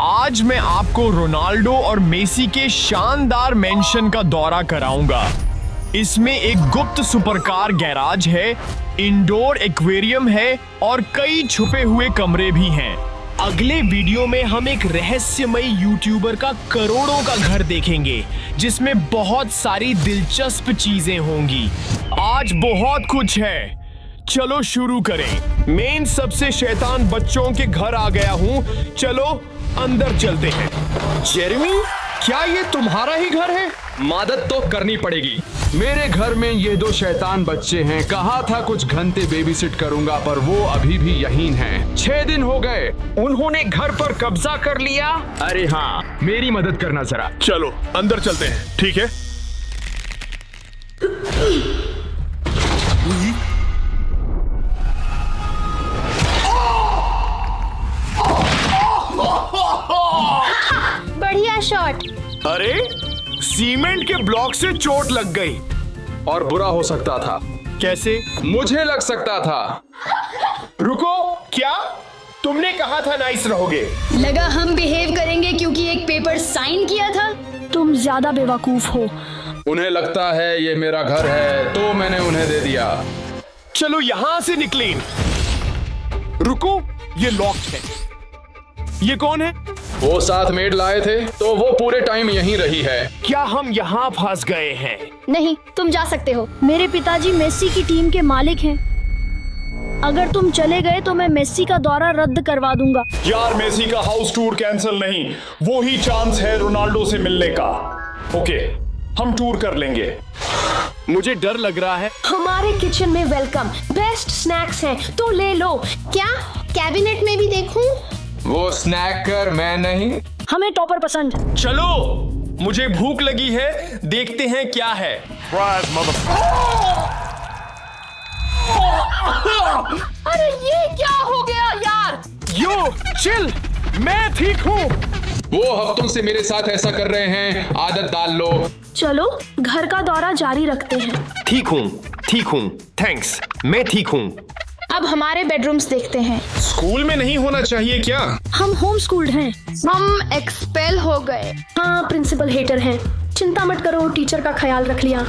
आज मैं आपको रोनाल्डो और मेसी के शानदार मेंशन का दौरा कराऊंगा। इसमें एक गुप्त सुपरकार गैराज है, इंडोर एक्वेरियम है और कई छुपे हुए कमरे भी हैं। अगले वीडियो में हम एक रहस्यमयी यूट्यूबर का करोड़ों का घर देखेंगे, जिसमें बहुत सारी दिलचस्प चीजें होंगी। आज बहुत कुछ है, चलो शुरू करें। मैं इन सबसे शैतान बच्चों के घर आ गया हूँ, चलो अंदर चलते हैं। जेरेमी, क्या ये तुम्हारा ही घर है? मदद तो करनी पड़ेगी। मेरे घर में ये दो शैतान बच्चे हैं। कहा था कुछ घंटे बेबीसिट करूंगा, पर वो अभी भी यहीं हैं। 6 दिन हो गए। उन्होंने घर पर कब्जा कर लिया। अरे हाँ, मेरी मदद करना जरा। चलो अंदर चलते हैं, ठीक है? बढ़िया शॉट। अरे सीमेंट के ब्लॉक से चोट लग गई। और बुरा हो सकता था। कैसे? मुझे लग सकता था। रुको, क्या तुमने कहा था नाइस रहोगे? लगा हम बिहेव करेंगे क्योंकि एक पेपर साइन किया था। तुम ज्यादा बेवकूफ हो। उन्हें लगता है ये मेरा घर है, तो मैंने उन्हें दे दिया। चलो यहाँ से निकलें। रुको, ये लॉक्ड है। ये कौन है? वो साथ मेड लाए थे, तो वो पूरे टाइम यहीं रही है। क्या हम यहाँ फंस गए हैं? नहीं, तुम जा सकते हो। मेरे पिताजी मेसी की टीम के मालिक हैं। अगर तुम चले गए तो मैं मेसी का दौरा रद्द करवा दूंगा। यार, मेसी का हाउस टूर कैंसिल नहीं, वो ही चांस है रोनाल्डो से मिलने का। ओके, हम टूर कर लेंगे। मुझे डर लग रहा है। हमारे किचन में वेलकम, बेस्ट स्नैक्स हैं, तो ले लो। क्या कैबिनेट में भी देखूं? वो स्नैकर मैं नहीं। हमें टॉपर पसंद। चलो, मुझे भूख लगी है, देखते हैं क्या है। अरे ये क्या हो गया यार? यो चिल, मैं ठीक हूँ। वो हफ्तों से मेरे साथ ऐसा कर रहे हैं, आदत डाल लो। चलो घर का दौरा जारी रखते हैं। ठीक हूँ, थैंक्स, मैं ठीक हूँ। अब हमारे बेडरूम्स देखते हैं। स्कूल में नहीं होना चाहिए क्या? हम होम स्कूल्ड हैं। हम एक्सपेल हो गए। हाँ, प्रिंसिपल हेटर हैं। चिंता मत करो, टीचर का ख्याल रख लिया।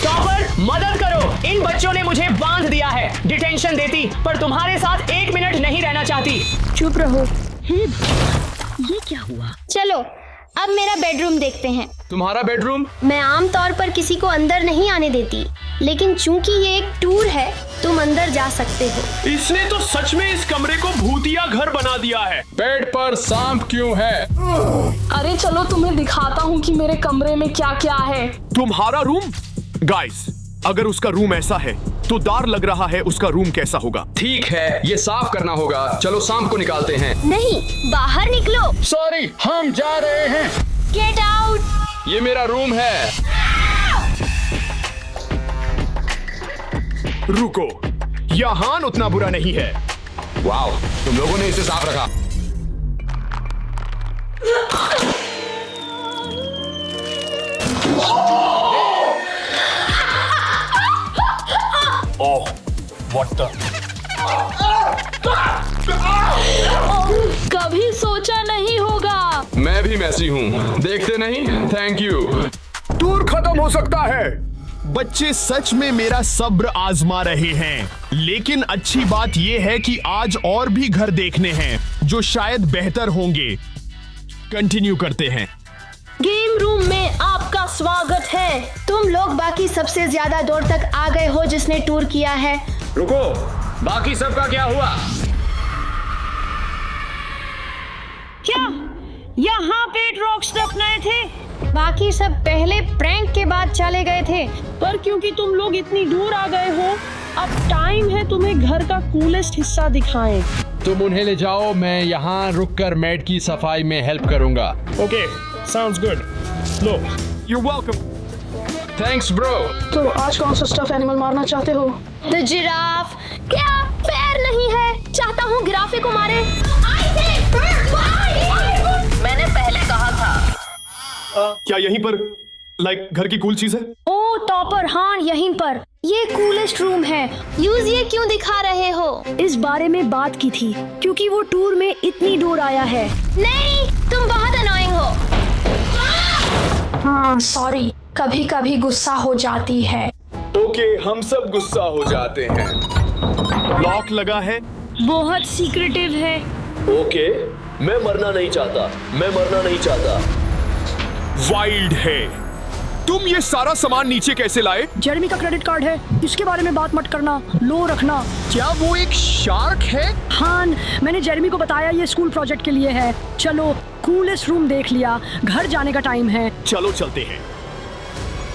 टॉपर, मदद करो, इन बच्चों ने मुझे बांध दिया है। डिटेंशन देती, पर तुम्हारे साथ 1 मिनट नहीं रहना चाहती। चुप रहो। ये क्या हुआ? चलो अब मेरा बेडरूम देखते हैं। तुम्हारा बेडरूम? मैं आमतौर पर किसी को अंदर नहीं आने देती, लेकिन चूंकि ये एक टूर है, तुम अंदर जा सकते हो। इसने तो सच में इस कमरे को भूतिया घर बना दिया है। बेड पर सांप क्यों है? अरे चलो तुम्हें दिखाता हूँ कि मेरे कमरे में क्या क्या है। तुम्हारा रूम? गाइस, अगर उसका रूम ऐसा है तो डर लग रहा है उसका रूम कैसा होगा। ठीक है, ये साफ करना होगा। चलो सांप को निकालते हैं। नहीं, बाहर निकलो। सॉरी, हम जा रहे हैं। Get out. ये मेरा रूम है। रुको, यहाँ उतना बुरा नहीं है। वाओ, तुम लोगों ने इसे साफ रखा। ओह, व्हाट द? कभी सोचा नहीं होगा। मैं भी मैसी हूँ, देखते नहीं? Thank you. टूर खत्म हो सकता है। बच्चे सच में मेरा सब्र आजमा रहे हैं, लेकिन अच्छी बात यह है कि आज और भी घर देखने हैं जो शायद बेहतर होंगे। कंटिन्यू करते हैं। गेम रूम में आपका स्वागत है। तुम लोग बाकी सबसे ज्यादा दूर तक आ गए हो जिसने टूर किया है। रुको, बाकी सबका क्या हुआ? क्या यहाँ पे ड्रॉग्स रखने थे? बाकी सब पहले प्रैंक के बाद चले गए थे। पर क्योंकि तुम लोग इतनी दूर आ गए हो, अब टाइम है तुम्हें घर का कूलेस्ट हिस्सा दिखाएं। तुम उन्हें ले जाओ, मैं यहाँ रुककर मैट की सफाई में हेल्प करूंगा। Okay, sounds good. Low, you welcome. Thanks bro. तो आज कौन सा स्टफ एनिमल मारना चाहते हो? The giraffe. क्या पैर नहीं है? चाहता हूँ गिराफे को मारे। मैंने पहले कहा था। क्या यहीं पर घर की कूल चीज है? ओ टॉपर, हाँ यहीं पर। ये कूलेस्ट रूम है। यूज ये क्यों दिखा रहे हो? इस बारे में बात की थी क्योंकि वो टूर में इतनी दूर आया है। नहीं, तुम बहुत अनोइंग हो। हाँ सॉरी, कभी कभी गुस्सा हो जाती है। ओके, हम सब गुस्सा हो जाते हैं। लॉक लगा है। बहुत सीक्रेटिव है। ओके, मैं मरना नहीं चाहता। वाइल्ड है। तुम ये सारा सामान नीचे कैसे लाए? जेरेमी का क्रेडिट कार्ड है, इसके बारे में बात मत करना, लो रखना। क्या वो एक शार्क है? हाँ, मैंने जेरेमी को बताया ये स्कूल प्रोजेक्ट के लिए है। चलो, कूलेस्ट रूम देख लिया, घर जाने का टाइम है। चलो चलते हैं।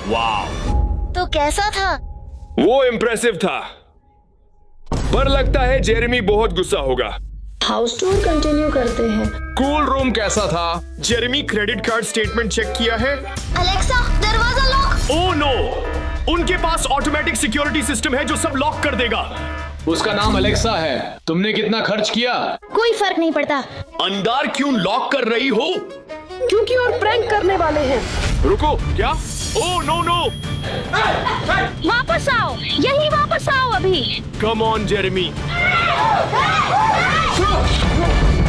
वाह, तो कैसा था? वो इम्प्रेसिव था, पर लगता है जेरेमी बहुत गुस्सा होगा। हाउस टूर कंटिन्यू करते हैं। कूल रूम कैसा था? Jeremy credit card statement check किया है? अलेक्सा, दरवाजा लॉक। ओह नो, उनके पास ऑटोमेटिक सिक्योरिटी सिस्टम है जो सब लॉक कर देगा। उसका नाम अलेक्सा है। तुमने कितना खर्च किया? कोई फर्क नहीं पड़ता। अंदर क्यों लॉक कर रही हो? क्योंकि और प्रैंक करने वाले हैं। रुको, क्या? ओह नो नो, वापस आओ, यही वापस आओ अभी। Come on Jeremy.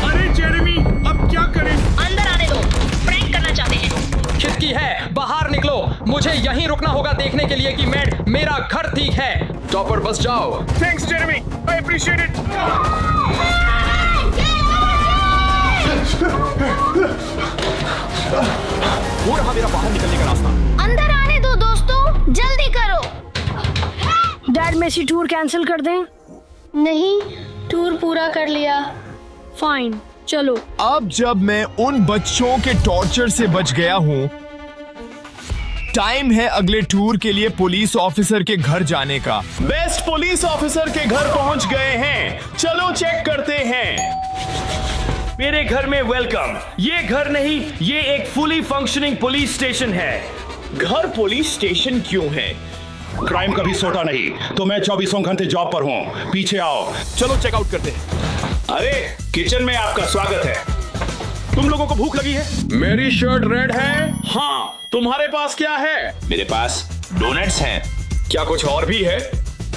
अरे जेरेमी, अब क्या करें? अंदर आने दो, प्रैंक करना चाहते हैं। खिड़की है, बाहर निकलो। मुझे यहीं रुकना होगा देखने के लिए कि मेरा घर ठीक है। टॉपर बस जाओ। Thanks Jeremy, I appreciate it. वो रहा मेरा बाहर निकलने का रास्ता। अंदर आने दो दोस्तों, जल्दी करो। डैड, मेसी टूर कैंसिल कर दें? नहीं, टूर पूरा कर लिया। फाइन, चलो। अब जब मैं उन बच्चों के टॉर्चर से बच गया हूँ, टाइम है अगले टूर के लिए पुलिस ऑफिसर के घर जाने का। बेस्ट पुलिस ऑफिसर के घर पहुंच गए हैं। चलो चेक करते हैं। मेरे घर में वेलकम। ये घर नहीं, ये एक फुली फंक्शनिंग पुलिस स्टेशन है। घर पुलिस स्टेशन क्यों है? क्राइम कभी सोता नहीं, तो मैं 24 घंटे जॉब पर हूँ। पीछे आओ। चलो चेकआउट करते हैं। अरे, किचन में आपका स्वागत है। तुम लोगों को भूख लगी है? मेरी शर्ट रेड है। हाँ, तुम्हारे पास क्या है? मेरे पास डोनट्स हैं। क्या कुछ और भी है?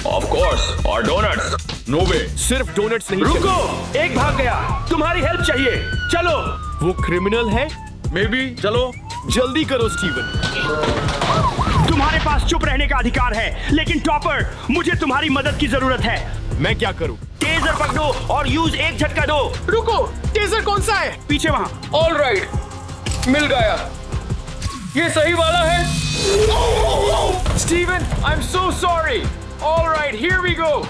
ऑफ कोर्स, और डोनट्स। नो वे, सिर्फ डोनट्स नहीं। रुको, एक भाग गया। तुम्हारी हेल्प चाहिए। चलो। वो क्रिमिनल है। May be. चलो जल्दी करो स्टीवन। तुम्हारे पास चुप रहने का अधिकार है, लेकिन टॉपर, मुझे तुम्हारी मदद की जरूरत है। मैं क्या करूं? टेजर पकड़ो और यूज एक झटका दो। रुको, टेजर कौन सा है? पीछे वहां। ऑल राइट, मिल गया। ये सही वाला है। Steven, I am so sorry. All right, here we go.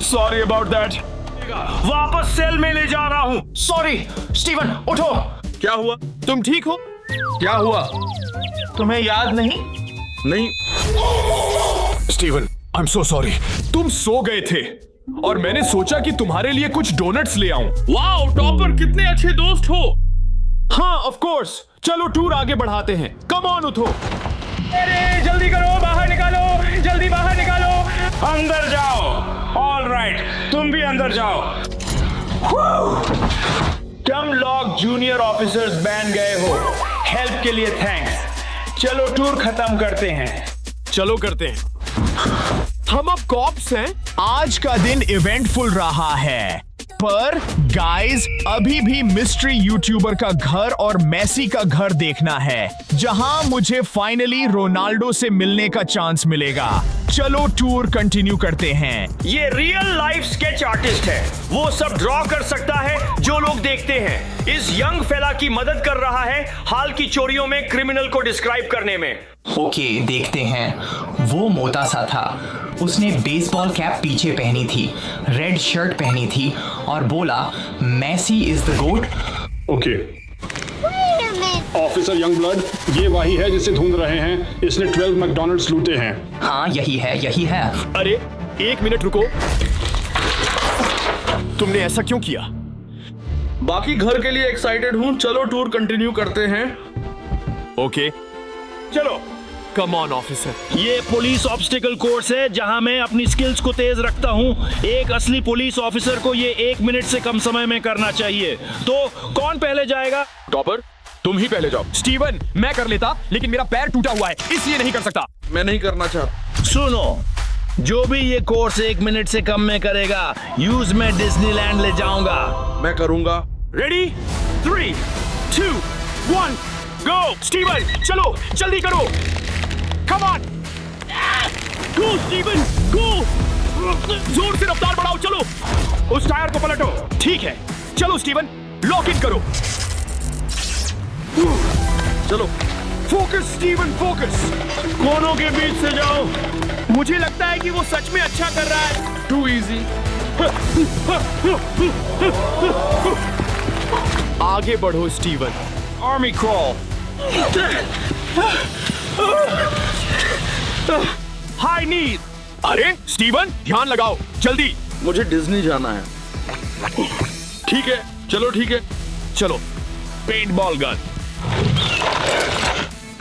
Sorry about that. वापस सेल में ले जा रहा हूँ। सॉरी, स्टीवन, उठो। क्या हुआ? तुम ठीक हो? क्या हुआ? तुम्हें याद नहीं? नहीं। Steven, I am so sorry. तुम सो गए थे और मैंने सोचा कि तुम्हारे लिए कुछ डोनट्स ले आऊं। वाओ, टॉपर, कितने अच्छे दोस्त हो। हाँ, ऑफ कोर्स। चलो टूर आगे बढ़ाते हैं। कम ऑन, उठो। अरे जल्दी करो, बाहर निकालो, जल्दी बाहर निकालो। अंदर जाओ। ऑल राइट, तुम भी अंदर जाओ। तुम लोग जूनियर ऑफिसर्स बन गए हो। हेल्प के लिए थैंक्स। चलो टूर खत्म करते हैं। चलो करते हैं। हम अब कॉप्स हैं। आज का दिन इवेंटफुल रहा है, पर गाइस अभी भी मिस्ट्री यूट्यूबर का घर और मेसी का घर देखना है, जहां मुझे फाइनली रोनाल्डो से मिलने का चांस मिलेगा। चलो टूर कंटिन्यू करते हैं। ये रियल लाइफ स्केच आर्टिस्ट है। वो सब ड्रॉ कर सकता है जो लोग देखते हैं। इस यंग फेला की मदद कर रहा है हाल की चोरियों में क्रिमिनल को डिस्क्राइब करने में। ओके, देखते हैं। वो मोटा सा था, उसने बेसबॉल कैप पीछे पहनी थी, रेड शर्ट पहनी थी और बोला Messi is the GOAT. Okay, officer young blood, ये वही है जिसे ढूंढ रहे हैं। इसने 12 मैकडॉनल्ड्स लूटे हैं। हाँ, यही है, यही है। अरे एक मिनट रुको, तुमने ऐसा क्यों किया? बाकी घर के लिए एक्साइटेड हूँ। चलो टूर कंटिन्यू करते हैं। ओके, चलो। Come on officer. ये पुलिस ऑब्स्टिकल कोर्स है जहां मैं अपनी स्किल्स को तेज रखता हूं। एक असली पुलिस ऑफिसर को ये 1 मिनट से कम समय में करना चाहिए। तो कौन पहले जाएगा? टॉपर, तुम ही पहले जाओ। स्टीवन, मैं कर लेता, लेकिन मेरा पैर टूटा हुआ है, इसलिए नहीं कर सकता। मैं नहीं करना चाहता। सुनो, जो भी ये कोर्स 1 मिनट से कम में करेगा, यूज में डिज्नीलैंड ले जाऊंगा। मैं करूंगा। रेडी? 3, 2, 1, गो! स्टीवन, चलो, जल्दी करो। Come on! गो स्टीवन, गो! जोर से रफ्तार बढ़ाओ, चलो। उस टायर को पलटो। ठीक है, चलो स्टीवन, लॉक इन करो। चलो। Focus Steven, focus. कोनों के बीच से जाओ। मुझे लगता है कि वो सच में अच्छा कर रहा है। Too easy. आगे बढ़ो Steven. Army crawl. High knees. अरे स्टीवन, ध्यान लगाओ, जल्दी। मुझे डिज्नी जाना है। ठीक है, चलो ठीक है। चलो, पेंट बॉल गन।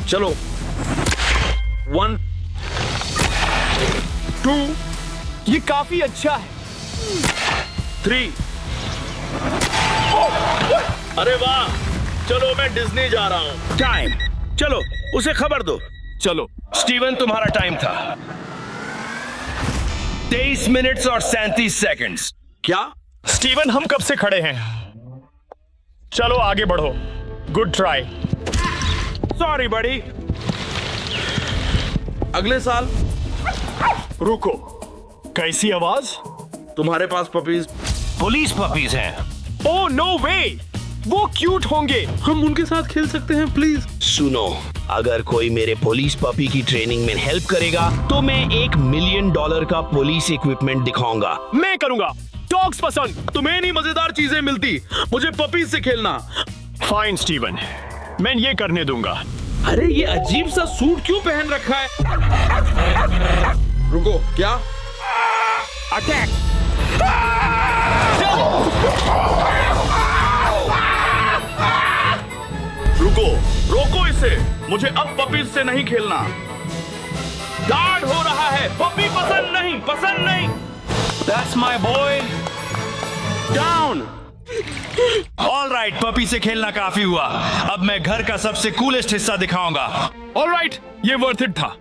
चलो। 1, 2, ये काफी अच्छा है। 3। अरे वाह, चलो मैं डिज्नी जा रहा हूँ। टाइम, चलो उसे खबर दो। चलो स्टीवन, तुम्हारा टाइम था 23 मिनट्स और 37 सेकंड्स। क्या? स्टीवन, हम कब से खड़े हैं? चलो आगे बढ़ो। Good try. सॉरी बड़ी। अगले साल। रुको, कैसी आवाज? तुम्हारे पास पपीज? पुलिस पपीज हैं। ओह नो वे, वो क्यूट होंगे। हम उनके साथ खेल सकते हैं प्लीज? सुनो, अगर कोई मेरे पुलिस पपी की ट्रेनिंग में हेल्प करेगा तो मैं $1 मिलियन का पुलिस इक्विपमेंट दिखाऊंगा। मैं करूंगा। डॉग्स पसंद। तुम्हें नहीं मजेदार चीजें मिलती, मुझे पपीज से खेलना। फाइन स्टीवन, मैं ये करने दूंगा। अरे ये अजीब सा सूट क्यों पहन रखा है? रुको, क्या? अटैक! रुको, रोको इसे। मुझे अब पपीज से नहीं खेलना। गार्ड हो रहा है। पपी पसंद नहीं, पसंद नहीं। That's my boy. Down. Alright, puppy से खेलना काफी हुआ। अब मैं घर का सबसे कूलेस्ट हिस्सा दिखाऊंगा। ऑलराइट, ये वर्थ इट था।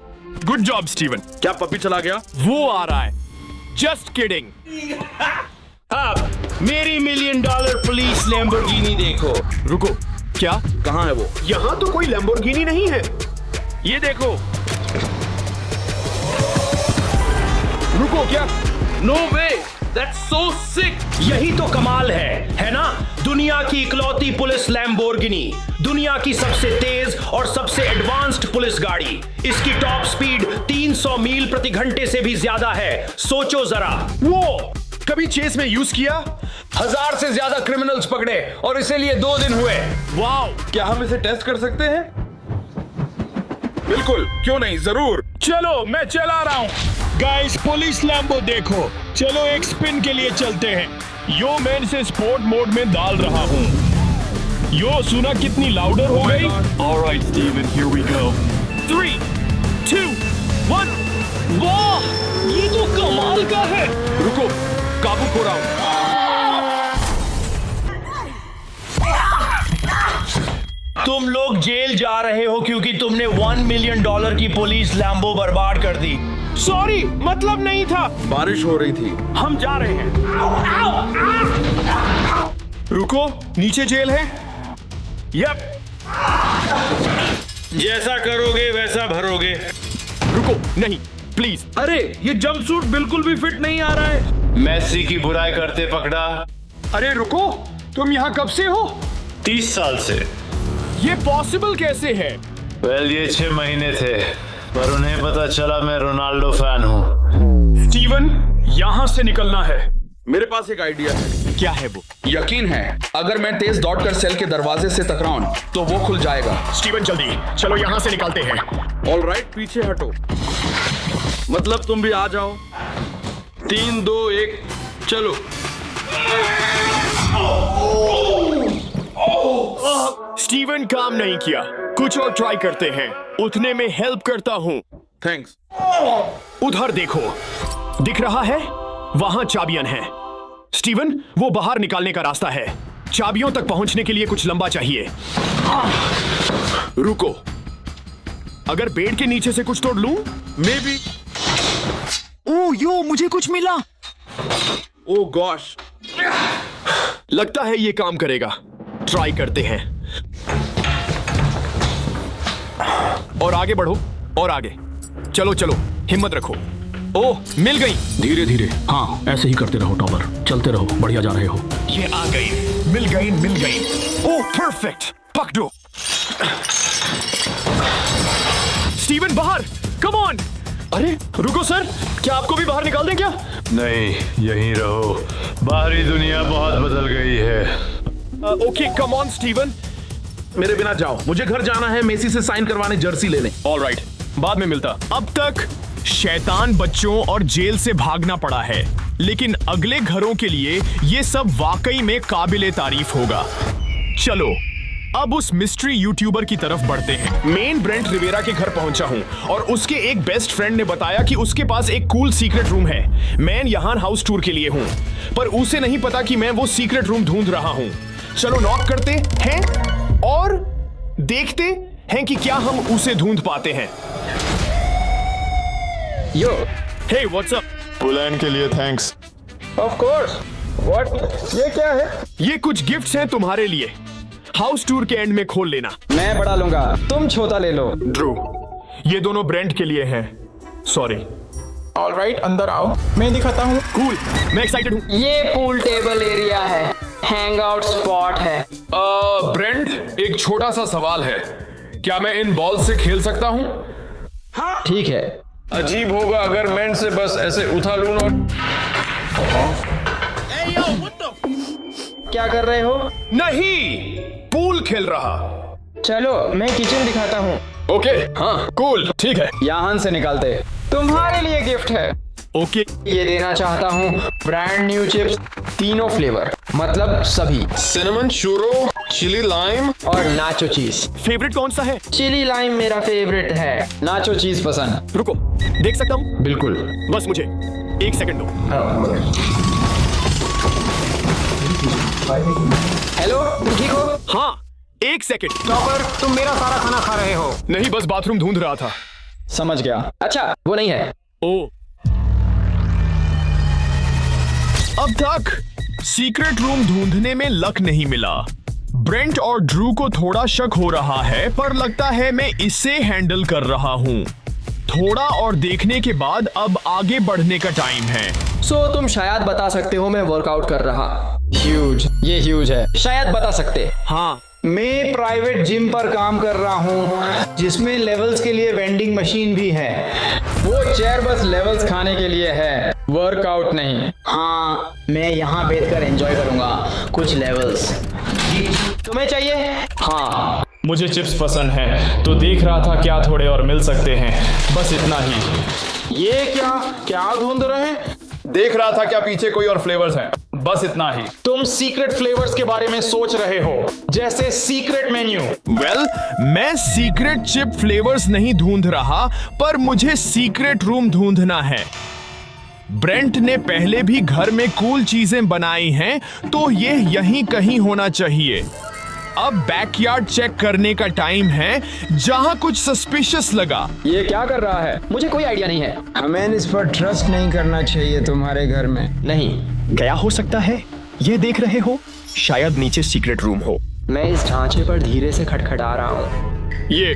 Good job Steven. क्या पपी चला गया? वो आ रहा है। Just kidding. अब मेरी $1 मिलियन पुलिस लैम्बोर्गिनी देखो। रुको, क्या? कहाँ है वो? यहाँ तो कोई लैम्बोर्गिनी नहीं है। ये देखो। रुको, क्या? नो वे, दैट्स सो सिक। यही तो कमाल है ना? दुनिया की इकलौती पुलिस लैम्बोर्गिनी, दुनिया की सबसे तेज और सबसे एडवांस्ड पुलिस गाड़ी। इसकी टॉप स्पीड 300 मील प्रति घंटे से भी ज्यादा है। सोचो जरा। वो कभी चेस में यूज किया? 1000 से ज्यादा क्रिमिनल्स पकड़े और इसीलिए 2 दिन हुए। वाओ! क्या हम इसे टेस्ट कर सकते हैं? बिल्कुल, क्यों नहीं, जरूर। चलो, मैं चला रहा हूँ। गाइस, पुलिस लैम्बो देखो। चलो एक स्पिन के लिए चलते हैं। यो, मैं इसे स्पोर्ट मोड में डाल रहा हूँ। यो, सुना कितनी लाउडर हो गई? All right Steven, here we go. 3, 2, 1। वाह, ये तो कमाल का है। रुको, काबू खो रहा हूँ। तुम लोग जेल जा रहे हो क्योंकि तुमने $1 मिलियन की पुलिस लैम्बो बर्बाद कर दी। सॉरी, मतलब नहीं था। बारिश हो रही थी। हम जा रहे हैं। रुको, नीचे जेल है। यप, जैसा करोगे वैसा भरोगे। रुको, नहीं, प्लीज। अरे ये जंपसूट बिल्कुल भी फिट नहीं आ रहा है। मेसी की बुराई करते पकड़ा। अरे रुको, तुम यहाँ कब से हो? 30 साल से। ये पॉसिबल कैसे है? वेल, ये 6 महीने थे, पर उन्हें पता चला मैं रोनाल्डो फैन हूँ। स्टीवन, यहाँ से निकलना है। मेरे पास एक आइडिया है। क्या है वो? यकीन है, अगर मैं तेज दौड़कर सेल के दरवाजे से टकराऊं तो वो खुल जाएगा। स्टीवन, जल्दी चलो, यहाँ से निकलते हैं। ऑलराइट, पीछे हटो। मतलब तुम भी आ जाओ। 3, 2, 1, चलो। स्टीवन, काम नहीं किया। कुछ और ट्राई करते हैं। उठने में हेल्प करता हूँ। थैंक्स। उधर देखो, दिख रहा है? वहां चाबियां हैं। स्टीवन, वो बाहर निकालने का रास्ता है। चाबियों तक पहुंचने के लिए कुछ लंबा चाहिए। रुको, अगर बेड के नीचे से कुछ तोड़ लूं? May be. ओह यो, मुझे कुछ मिला। ओह गॉश, लगता है ये काम करेगा। ट्राई करते हैं। और आगे बढ़ो, और आगे। चलो चलो, हिम्मत रखो। ओह, मिल गई। धीरे धीरे, हाँ ऐसे ही करते रहो टॉपर, चलते रहो, बढ़िया जा रहे हो। ये आ गई, मिल गई, मिल गई। ओह परफेक्ट, पकड़ो। स्टीवन बाहर, कम ऑन। अरे रुको सर, क्या आपको भी बाहर निकाल दें क्या? नहीं, यहीं रहो, बाहरी दुनिया बहुत बदल गई है। Okay, come on Steven. मेरे बिना जाओ, मुझे घर जाना है, मेसी से साइन करवाने जर्सी लेने। ऑलराइट, बाद में मिलता। अब तक शैतान बच्चों और जेल से भागना पड़ा है, लेकिन अगले घरों के लिए ये सब वाकई में काबिले तारीफ होगा। चलो अब उस मिस्ट्री यूट्यूबर की तरफ बढ़ते हैं। मेन ब्रेंट रिवेरा के घर पहुंचा हूं और उसके एक बेस्ट फ्रेंड ने बताया कि उसके पास एक कूल सीक्रेट रूम है। मैं यहाँ हाउस टूर के लिए हूं, पर उसे नहीं पता कि मैं वो सीक्रेट रूम ढूंढ रहा हूं। चलो नॉक करते हैं और देखते हैं कि क्या हम उसे ढूंढ पाते हैं। यो, हे व्हाट्स अप? पुलैन के लिए थैंक्स। Of course. व्हाट? ये क्या है? ये कुछ गिफ्ट्स हैं तुम्हारे लिए। हाउस टूर के एंड में खोल लेना। मैं बड़ा लूंगा, तुम छोटा ले लो। ड्रू, ये दोनों ब्रेंट के लिए हैं। सॉरी। ऑलराइट, अंदर आओ, मैं दिखाता हूँ। कूल, मैं एक्साइटेड हूँ। ये पूल टेबल एरिया है, हैंग आउट स्पॉट है। ब्रेंट, एक छोटा सा सवाल है, क्या मैं इन बॉल से खेल सकता हूँ? हाँ ठीक है। अजीब होगा अगर मैं इनसे बस ऐसे उठा लूं और क्या कर रहे हो? नहीं, पूल खेल रहा। चलो मैं किचन दिखाता हूँ। ओके, हाँ कूल, ठीक है। यहाँ से निकालते। तुम्हारे लिए गिफ्ट है। ओके, ये देना चाहता हूँ ब्रांड न्यू चिप्स, तीनों फ्लेवर, मतलब सभी। सिनेमन, चूरो, चिली लाइम और नाचो चीज। फेवरेट कौन सा है? चिली लाइम मेरा फेवरेट है, नाचो चीज पसंद। रुको, देख सकता हूँ? बिल्कुल। बस मुझे 1 सेकंड दो। हेलो, तुम ठीक हो? हाँ, 1 सेकंड। टॉपर, तुम मेरा सारा खाना खा रहे हो। नहीं, बस बाथरूम ढूंढ रहा था। समझ गया। अच्छा, वो नहीं है। ओ, अब तक सीक्रेट रूम ढूंढने में लक नहीं मिला। ब्रेंट और ड्रू को थोड़ा शक हो रहा है, पर लगता है मैं इसे हैंडल कर रहा हूँ। थोड़ा और देखने के बाद अब आगे बढ़ने का टाइम है। सो तुम शायद बता सकते हो मैं वर्कआउट कर रहा। ह्यूज, ये ह्यूज है। शायद बता सकते। हाँ, मैं प्राइवेट जिम पर काम कर रहा हूँ, जिसमें लेवल्स के लिए वेंडिंग मशीन भी है। वो चेयर बस लेवल्स खाने के लिए है, वर्कआउट नहीं। हाँ, मैं यहाँ बैठकर एंजॉय करूँगा कुछ लेवल्स। तुम्हें चाहिए? हाँ, मुझे चिप्स पसंद है, तो देख रहा था क्या थोड़े और मिल सकते हैं, बस इतना ही। ये क्या ढूंढ रहे हैं? देख रहा था क्या पीछे कोई और फ्लेवर्स हैं, बस इतना ही। तुम सीक्रेट फ्लेवर्स के बारे में सोच रहे हो, जैसे सीक्रेट मेन्यू। वेल, मैं सीक्रेट चिप फ्लेवर्स नहीं ढूंढ रहा, पर मुझे सीक्रेट रूम ढूंढना है। ब्रेंट ने पहले भी घर में कूल चीजें बनाई हैं, तो ये यहीं कहीं होना चाहिए। अब बैकयार्ड चेक करने का टाइम है, जहां कुछ सस्पिशियस लगा। ये क्या कर रहा है? मुझे कोई आइडिया नहीं है। हमें इस पर ट्रस्ट नहीं करना चाहिए तुम्हारे घर में। नहीं, गया हो सकता है। ये देख रहे हो, शायद नीचे सीक्रेट रूम हो। मैं इस ढांचे पर धीरे से खटखटा रहा हूँ। ये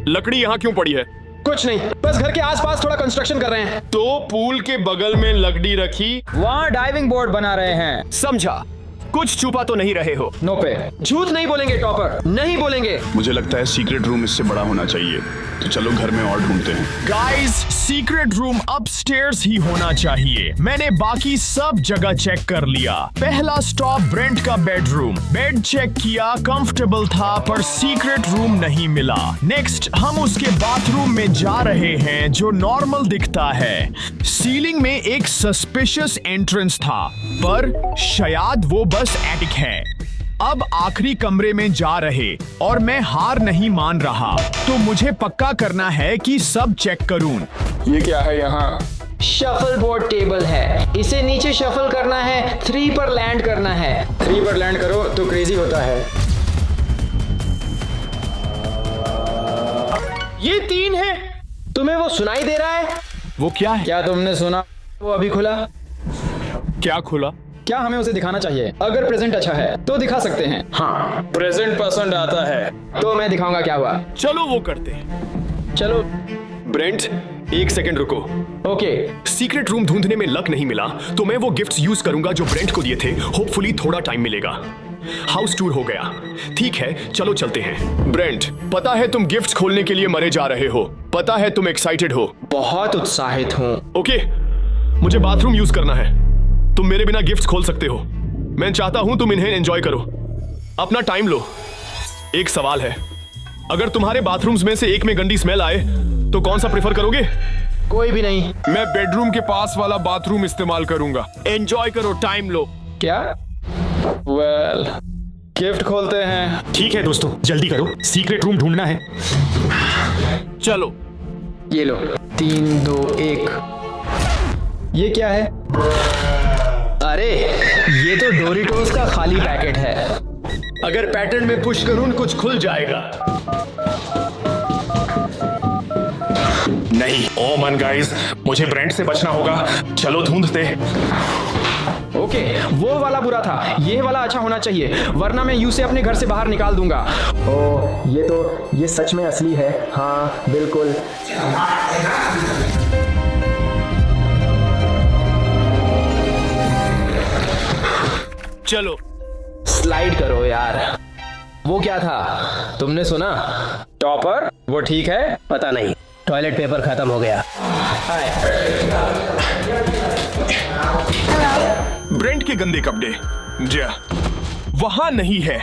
लकड़ी यहाँ क्यों पड़ी है? कुछ नहीं, बस घर के आसपास थोड़ा कंस्ट्रक्शन कर रहे हैं। तो पूल के बगल में लकड़ी रखी, वहाँ डाइविंग बोर्ड बना रहे हैं। समझा। कुछ छुपा तो नहीं रहे हो? नो पे। झूठ नहीं बोलेंगे टॉपर, नहीं बोलेंगे। मुझे लगता है सीक्रेट रूम इससे बड़ा होना चाहिए, तो चलो घर में और ढूंढते हैं। गाइस, सीक्रेट रूम अपस्टेयर्स ही होना चाहिए। मैंने बाकी सब जगह चेक कर लिया। पहला स्टॉप ब्रेंट का बेडरूम। बेड चेक किया, कंफर्टेबल था, पर सीक्रेट रूम नहीं मिला। नेक्स्ट हम उसके बाथरूम में जा रहे हैं, जो नॉर्मल दिखता है। सीलिंग में एक सस्पिशियस एंट्रेंस था, पर शायद वो बस एटिक है। अब आखिरी कमरे में जा रहे और मैं हार नहीं मान रहा, तो मुझे पक्का करना है कि सब चेक करूं। ये क्या है यहाँ? शफल बोर्ड टेबल है, इसे नीचे शफल करना है, 3 पर लैंड करना है। 3 पर लैंड करो तो क्रेजी होता है। ये 3 है। तुम्हें वो सुनाई दे रहा है? वो क्या है? क्या तुमने सुना? वो अभी खुला। क्या खुला? क्या हमें उसे दिखाना चाहिए? अगर प्रेजेंट अच्छा है तो दिखा सकते हैं। हाँ, प्रेजेंट पसंद आता है तो मैं दिखाऊंगा क्या हुआ। चलो वो करते हैं। चलो। ब्रेंट, 1 सेकंड रुको। ओके। सीक्रेट रूम ढूंढने में लक नहीं मिला तो मैं वो गिफ्ट्स यूज करूंगा जो ब्रेंट को दिए थे। होपफुली थोड़ा टाइम मिलेगा। हाउस टूर हो गया। ठीक है, चलो चलते हैं। ब्रेंट, पता है तुम गिफ्ट्स खोलने के लिए मरे जा रहे हो। पता है तुम एक्साइटेड हो। बहुत उत्साहित हूँ। ओके, मुझे बाथरूम यूज करना है। तुम मेरे बिना गिफ्ट्स खोल सकते हो। मैं चाहता हूं तुम इन्हें एंजॉय करो। अपना टाइम लो। एक सवाल है, अगर तुम्हारे बाथरूम्स में से एक में गंदी स्मेल आए तो कौन सा प्रेफर करोगे? कोई भी नहीं। मैं बेडरूम के पास वाला बाथरूम इस्तेमाल करूंगा। एंजॉय करो, टाइम लो। क्या? वेल, गिफ्ट खोलते हैं। ठीक है दोस्तों, जल्दी करो, सीक्रेट रूम ढूंढना है। चलो। ये लो। 3 2 1। ये क्या है? अरे, ये तो डोरिटोस का खाली पैकेट है। अगर पैटर्न में पुश करूं कुछ खुल जाएगा। नहीं, ओ मन गाइस, मुझे ब्रेंट से बचना होगा। चलो ढूंढते। ओके, वो वाला बुरा था, ये वाला अच्छा होना चाहिए, वरना मैं यू से अपने घर से बाहर निकाल दूंगा। ओह, ये सच में असली है। हाँ, बिल्कुल। चलो स्लाइड करो यार। वो क्या था? तुमने सुना? टॉपर? वो ठीक है? पता नहीं, टॉयलेट पेपर खत्म हो गया। ब्रेंट के गंदे कपड़े जा वहां नहीं है।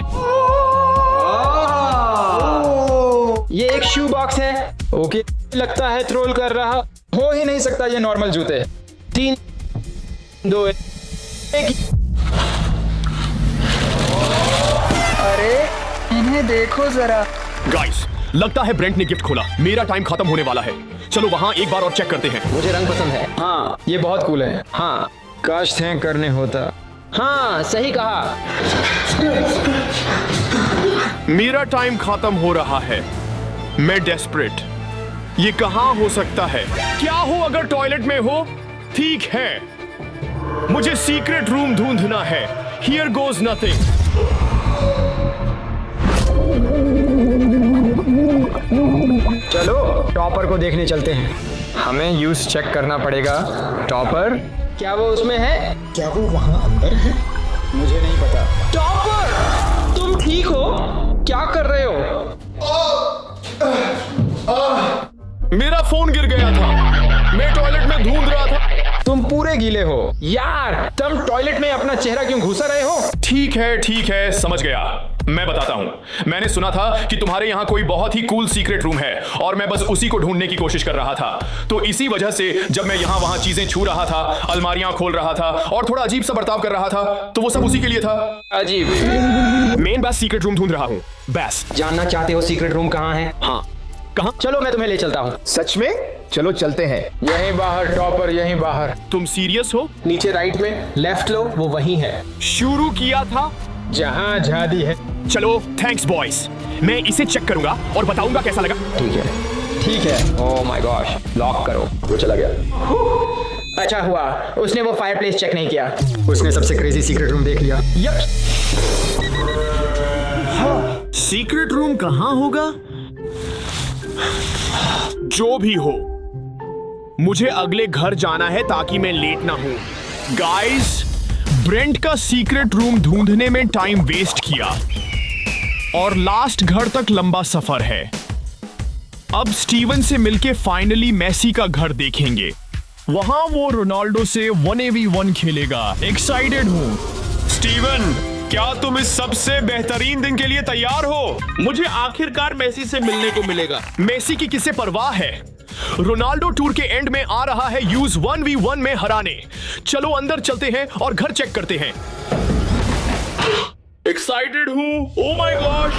ये एक शू बॉक्स है। ओके, लगता है ट्रोल कर रहा हो ही नहीं सकता। ये नॉर्मल जूते। 3 2 1। अरे, इन्हें देखो जरा। गाइस, लगता है ब्रेंट ने गिफ्ट खोला। मेरा टाइम खत्म होने वाला है। चलो वहां एक बार और चेक करते हैं। मुझे रंग पसंद है। हाँ, ये बहुत कूल है। हाँ, काश थैंक करने होता। हाँ, सही कहा। मेरा टाइम खत्म हो रहा है। मैं डेस्परेट। ये कहां हो सकता है? क्या हो अगर टॉयलेट में हो? ठीक है, मुझे सीक्रेट रूम ढूंढना है। Here goes nothing. चलो टॉपर को देखने चलते हैं। हमें यूज चेक करना पड़ेगा। टॉपर, क्या वो उसमें है? क्या वो वहाँ अंदर है? मुझे नहीं पता। टॉपर, तुम ठीक हो? क्या कर रहे हो? मेरा फोन गिर गया था। मैं टॉयलेट में ढूंढ रहा था। तुम पूरे गीले हो। यार, तुम टॉयलेट में अपना चेहरा क्यों घुसा रहे हो? ठीक है, समझ गया। मैं बताता हूँ। मैंने सुना था कि तुम्हारे यहाँ कोई बहुत ही कूल सीक्रेट रूम है और मैं बस उसी को ढूंढने की कोशिश कर रहा था। तो इसी वजह से जब मैं यहाँ वहाँ चीजें छू रहा था, अलमारियां खोल रहा था और थोड़ा अजीब सा बर्ताव कर रहा था, तो वो सब उसी के लिए था। अजीब। मेन बस सीक्रेट रूम ढूंढ रहा हूँ। बस जानना चाहते हो सीक्रेट रूम कहाँ है? हाँ। कहाँ? चलो मैं तुम्हें ले चलता हूँ। सच में? चलो चलते हैं। यहीं बाहर टॉपर, यहीं बाहर। तुम सीरियस हो? नीचे राइट में, लेफ्ट लो, वो वहीं है। शुरू किया था जहाँ झादी है। चलो, थैंक्स बॉयज। मैं इसे चेक करूंगा और बताऊंगा कैसा लगा। ठीक है। ओह माय गॉश, लॉक करो। वो चला गया। अच्छा हुआ उसने वो फायरप्लेस चेक नहीं किया। उसने सबसे क्रेजी सीक्रेट रूम देख लिया। यप। सीक्रेट रूम कहाँ होगा? जो भी हो, मुझे अगले घर जाना है ताकि मैं लेट ना हूं। गाइस, ब्रेंट का सीक्रेट रूम ढूंढने में टाइम वेस्ट किया और लास्ट घर तक लंबा सफर है। अब स्टीवन से मिलके फाइनली मेसी का घर देखेंगे। वहां वो रोनाल्डो से 1v1 खेलेगा। एक्साइटेड हूं। स्टीवन, क्या तुम इस सबसे बेहतरीन दिन के लिए तैयार हो? मुझे आखिरकार मेसी से मिलने को मिलेगा। मेसी की किसे परवाह है? रोनाल्डो टूर के एंड में आ रहा है यूज 1v1 में हराने। चलो अंदर चलते हैं और घर चेक करते हैं। एक्साइटेड हूँ। Oh my gosh.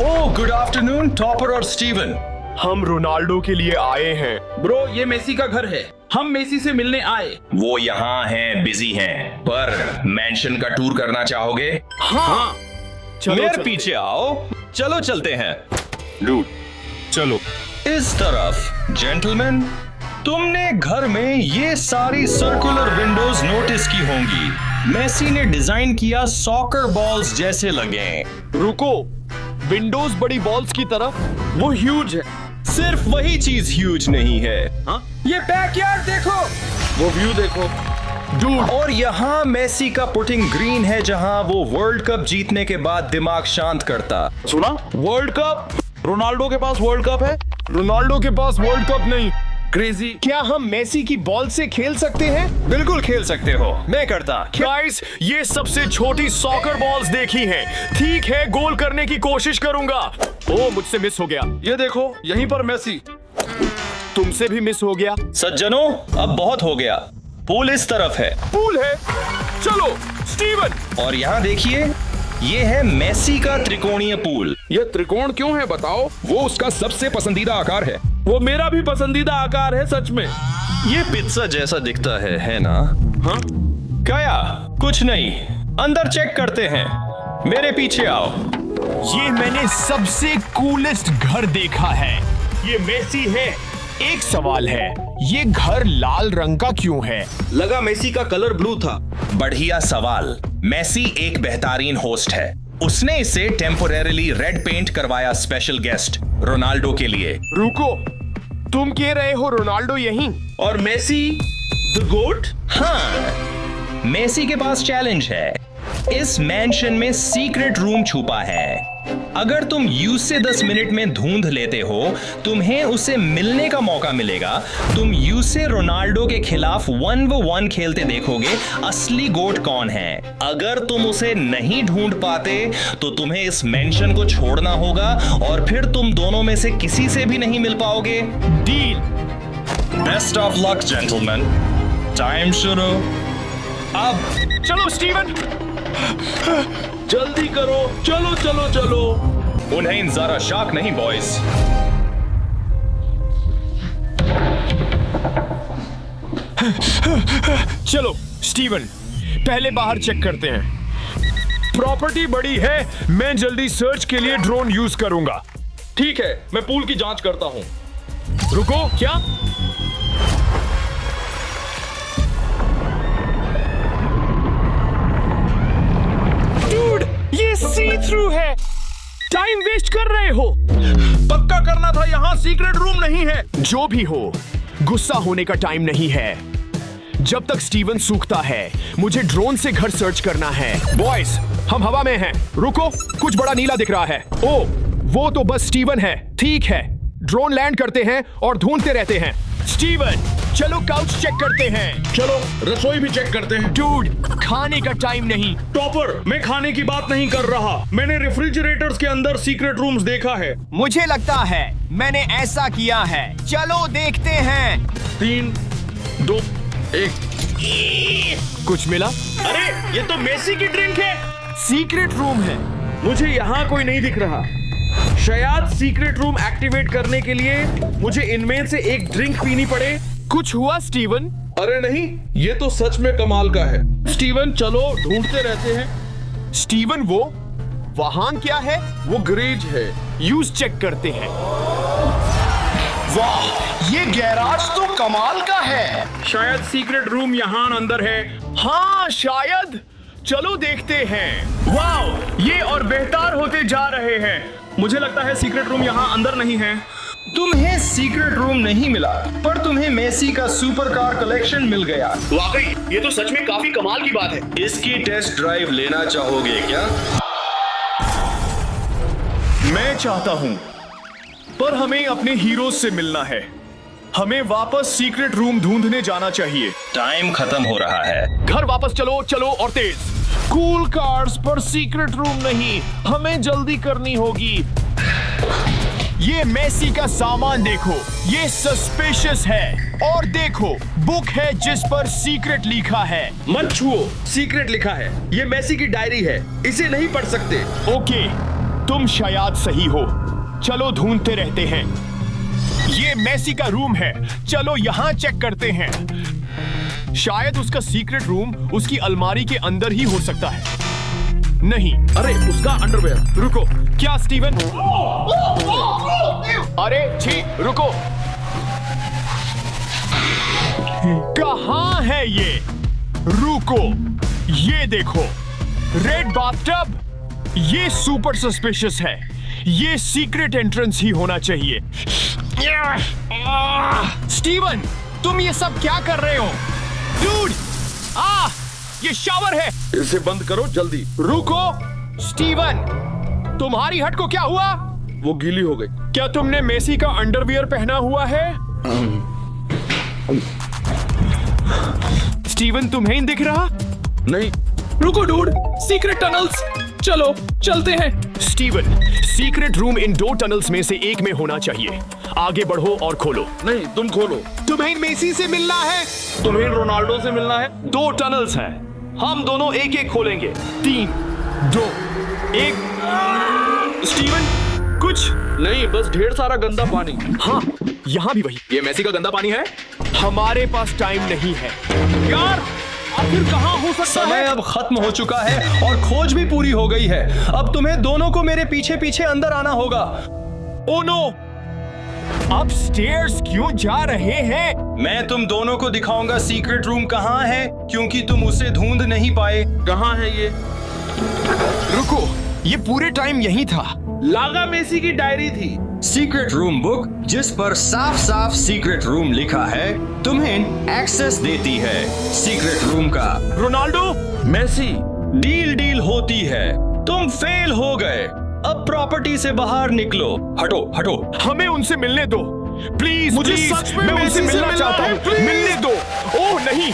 Oh, good afternoon topper और स्टीवन। हम रोनाल्डो के लिए आए हैं। ब्रो, ये मेसी का घर है। हम मेसी से मिलने आए। वो यहाँ हैं, बिजी हैं, पर मैंशन का टूर करना चाहोगे? हाँ। मेरे पीछे आओ, चलो चलते हैं। डूड चलो। इस तरफ जेंटलमैन, तुमने घर में ये सारी सर्कुलर विंडोज नोटिस की होंगी। मेसी ने डिजाइन किया सॉकर बॉल्स जैसे लगे। रुको, विंडोज बड़ी बॉल्स की तरह? वो ह्यूज है। सिर्फ वही चीज ह्यूज नहीं है। हाँ? ये बैकयार्ड देखो, वो व्यू देखो। डूड, और यहाँ मेसी का पुटिंग ग्रीन है, जहाँ वो वर्ल्ड कप जीतने के बाद दिमाग शांत करता। सुना? World cup? रोनाल्डो के पास वर्ल्ड कप है? रोनाल्डो के पास वर्ल्ड कप नहीं। क्रेजी। क्या हम मेसी की बॉल से खेल सकते हैं? बिल्कुल खेल सकते हो, मैं करता। गाइस, ये सबसे छोटी सॉकर बॉल्स देखी हैं। ठीक है, गोल करने की कोशिश करूंगा। ओ, मुझसे मिस हो गया। ये देखो, यहीं पर मेसी। तुमसे भी मिस हो गया। सज्जनों, अब बहुत हो गया। पूल इस तरफ है। पूल है? चलो स्टीवन। और यहाँ देखिए, ये है मेसी का त्रिकोणीय पूल। ये त्रिकोण क्यों है बताओ? वो उसका सबसे पसंदीदा आकार है। वो मेरा भी पसंदीदा आकार है, सच में। ये पिज्जा जैसा दिखता है ना? हाँ? क्या? कुछ नहीं, अंदर चेक करते हैं। मेरे पीछे आओ। ये मैंने सबसे कूलेस्ट घर देखा है। ये मेसी है। एक सवाल है, ये घर लाल रंग का क्यों है? लगा मेसी का कलर ब्लू था। बढ़िया सवाल। मेसी एक बेहतरीन होस्ट है। उसने इसे टेम्पोरेरीली रेड पेंट करवाया स्पेशल गेस्ट रोनाल्डो के लिए। रुको, तुम कह रहे हो रोनाल्डो यहीं? और मेसी द गोट? हाँ, मेसी के पास चैलेंज है। इस मैंशन में सीक्रेट रूम छुपा है। अगर तुम यू से 10 मिनट में ढूंढ लेते हो, तुम्हें उसे मिलने का मौका मिलेगा। तुम यू से रोनाल्डो के खिलाफ 1v1 खेलते देखोगे असली गोट कौन है। अगर तुम उसे नहीं ढूंढ पाते तो तुम्हें इस मैंशन को छोड़ना होगा और फिर तुम दोनों में से किसी से भी नहीं मिल पाओगे। Deal. Best of luck gentleman. Time शुरू अब। चलो स्टीवन, जल्दी करो। चलो चलो चलो। उन्हें जरा शॉक नहीं बॉयज। चलो स्टीवन, पहले बाहर चेक करते हैं। प्रॉपर्टी बड़ी है, मैं जल्दी सर्च के लिए ड्रोन यूज करूंगा। ठीक है, मैं पूल की जांच करता हूँ। रुको, क्या? ये सी थ्रू है। टाइम वेस्ट कर रहे हो। पक्का करना था, यहाँ सीक्रेट रूम नहीं है। जो भी हो, गुस्सा होने का टाइम नहीं है। जब तक स्टीवन सूखता है, मुझे ड्रोन से घर सर्च करना है। बॉयज, हम हवा में हैं। रुको, कुछ बड़ा नीला दिख रहा है। ओ, वो तो बस स्टीवन है। ठीक है, ड्रोन लैंड करते हैं और ढूंढते रहते हैं। स्टीवन, चलो काउच चेक करते हैं। चलो रसोई भी चेक करते हैं। डूड, खाने का टाइम नहीं। टॉपर, मैं खाने की बात नहीं कर रहा। मैंने रेफ्रिजरेटर्स के अंदर सीक्रेट रूम्स देखा है। मुझे लगता है मैंने ऐसा किया है। चलो देखते हैं। 3, 2, 1। कुछ मिला? अरे, ये तो मेसी की ड्रिंक है। सीक्रेट रूम है। मुझे यहाँ कोई नहीं दिख रहा। शायद सीक्रेट रूम एक्टिवेट करने के लिए मुझे इनमें से एक ड्रिंक पीनी पड़े। कुछ हुआ स्टीवन? अरे नहीं, ये तो सच में कमाल का है। स्टीवन, चलो ढूंढते रहते हैं। स्टीवन, वो वहां क्या है? वो गैरेज है। यूज चेक करते हैं। वाह, ये गैराज तो कमाल का है। शायद सीक्रेट रूम यहाँ अंदर है। हाँ, शायद। चलो देखते हैं। वाह, ये और बेहतर होते जा रहे हैं। मुझे लगता है सीक्रेट रूम यहाँ अंदर नहीं है। तुम्हें सीक्रेट रूम नहीं मिला, पर तुम्हें मेसी का सुपर कार कलेक्शन मिल गया। वाकई, ये तो सच में काफी कमाल की बात है। इसकी टेस्ट ड्राइव लेना चाहोगे क्या? मैं चाहता हूं, पर हमें अपने हीरोज से मिलना है। हमें वापस सीक्रेट रूम ढूंढने जाना चाहिए। टाइम खत्म हो रहा है। घर वापस चलो, चलो और तेज। कूल कार्स पर सीक्रेट रूम नहीं, हमें जल्दी करनी होगी। ये मेसी का सामान देखो, ये सस्पिशियस है। और देखो, बुक है जिस पर सीक्रेट लिखा है। मत छुओ, सीक्रेट लिखा है। ये मेसी की डायरी है, इसे नहीं पढ़ सकते। ओके, तुम शायद सही हो। चलो ढूंढते रहते हैं। ये मेसी का रूम है, चलो यहाँ चेक करते हैं। शायद उसका सीक्रेट रूम उसकी अलमारी के अंदर ही हो सकता है। नहीं, अरे उसका अंडरवेयर। रुको, क्या स्टीवन? अरे छी, रुको। कहाँ है ये? रुको, ये देखो, रेड बाथटब। ये सुपर सस्पिशियस है। ये सीक्रेट एंट्रेंस ही होना चाहिए। स्टीवन, तुम ये सब क्या कर रहे हो? डूड, ये शावर है। इसे बंद करो जल्दी। रुको, स्टीवन, तुम्हारी हट को क्या हुआ? वो गीली हो गई। क्या तुमने मेसी का अंडरवियर पहना हुआ है? स्टीवन, तुम्हें दिख रहा? नहीं। रुको डूड, सीक्रेट टनल्स, चलो चलते हैं। Steven, secret room in 2 tunnels में से एक में होना चाहिए। आगे बढ़ो और खोलो। नहीं, तुम खोलो। तुम्हें मेसी से मिलना है। तुम्हें रोनाल्डो से मिलना है। 2 टनल्स हैं, हम दोनों एक एक खोलेंगे। 3, 2, 1। स्टीवन, कुछ नहीं, बस ढेर सारा गंदा पानी। हाँ, यहाँ भी वही। ये मेसी का गंदा पानी है। हमारे पास टाइम नहीं है यार। आखिर कहाँ हो सकता समय है? अब खत्म हो चुका है और खोज भी पूरी हो गई है। अब तुम्हें दोनों को मेरे पीछे पीछे अंदर आना होगा। ओ नो, अपस्टेयर्स क्यों जा रहे हैं? मैं तुम दोनों को दिखाऊंगा सीक्रेट रूम कहाँ है, क्योंकि तुम उसे ढूंढ नहीं पाए। कहाँ है ये? रुको, ये पूरे टाइम यही था। लागा मेसी की डायरी थी। सीक्रेट रूम बुक, जिस पर साफ साफ सीक्रेट रूम लिखा है, तुम्हें एक्सेस देती है सीक्रेट रूम का। रोनाल्डो, मेसी, डील होती है। तुम फेल हो गए। अब प्रॉपर्टी से बाहर निकलो। हटो हटो। हमें उनसे मिलने दो प्लीज। मुझे प्लीज, सच में मैं मेसी उनसे से मिलना मिलना चाहता है, हूँ। प्लीज। मिलने दो। ओह नहीं,